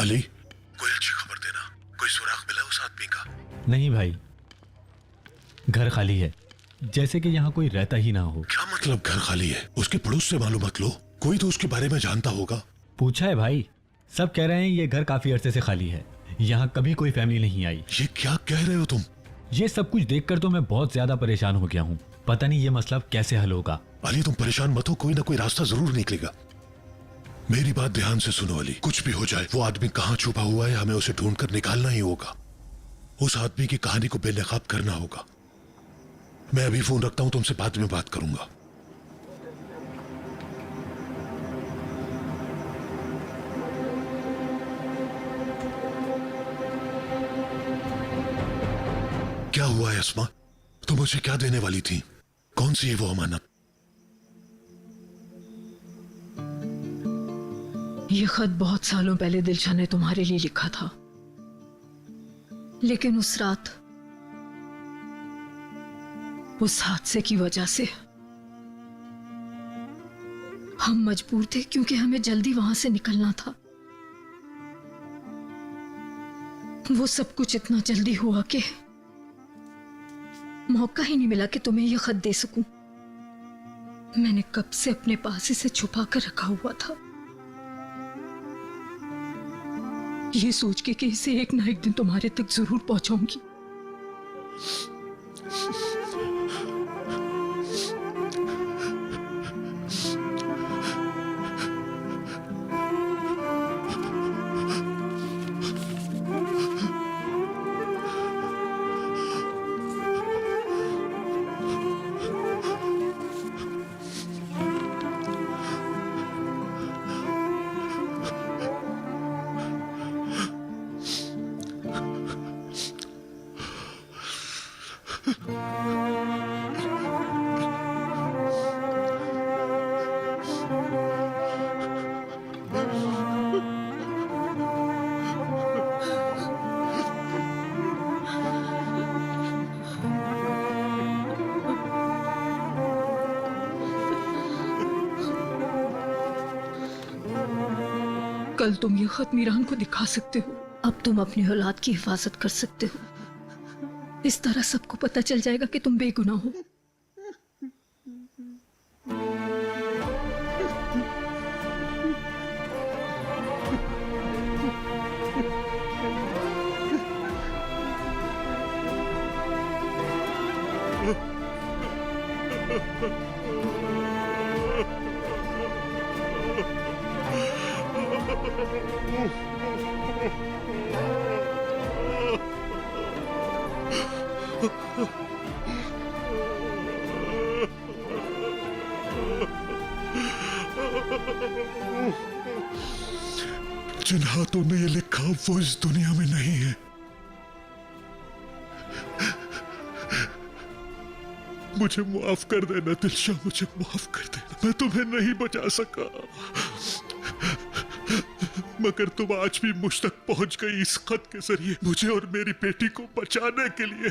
अली, कोई अच्छी खबर देना। कोई सुराग मिला उस आदमी का? नहीं भाई, घर खाली है, जैसे कि यहाँ कोई रहता ही ना हो। क्या मतलब घर खाली है? उसके पड़ोस से मालूमात लो, कोई तो उसके बारे में जानता होगा। पूछा है भाई, सब कह रहे हैं ये घर काफी अरसे से खाली है, यहाँ कभी कोई फैमिली नहीं आई। ये क्या कह रहे हो तुम? ये सब कुछ देखकर तो मैं बहुत ज्यादा परेशान हो गया हूँ। पता नहीं ये मसला कैसे हल होगा। अली तुम परेशान मत हो, कोई ना कोई रास्ता जरूर निकलेगा। मेरी बात ध्यान से सुनो अली, कुछ भी हो जाए वो आदमी कहाँ छुपा हुआ है, हमें उसे ढूंढकर निकालना ही होगा। उस आदमी की कहानी को बेनकाब करना होगा। मैं अभी फोन रखता हूं, तुमसे बाद में बात करूंगा। क्या हुआ है अस्मा? तुम मुझे क्या देने वाली थी? कौन सी है वो अमानत? ये खत बहुत सालों पहले दिलशा ने तुम्हारे लिए लिखा था, लेकिन उस रात उस हादसे की वजह से हम मजबूर थे, क्योंकि हमें जल्दी वहां से निकलना था। वो सब कुछ इतना जल्दी हुआ कि मौका ही नहीं मिला कि तुम्हें यह खत दे सकूं। मैंने कब से अपने पास इसे छुपा कर रखा हुआ था, ये सोच के कि इसे एक ना एक दिन तुम्हारे तक जरूर पहुंचाऊंगी। कल तुम ये खत मीरान को दिखा सकते हो। अब तुम अपनी औलाद की हिफाजत कर सकते हो। इस तरह सबको पता चल जाएगा कि तुम बेगुनाह हो। जिन हाथों ने ये लिखा वो इस दुनिया में नहीं है। मुझे माफ कर देना दिलशा, मुझे माफ कर देना। मैं तुम्हें नहीं बचा सका, मगर तुम आज भी मुझ तक पहुंच गई इस खत के जरिए, मुझे और मेरी बेटी को बचाने के लिए।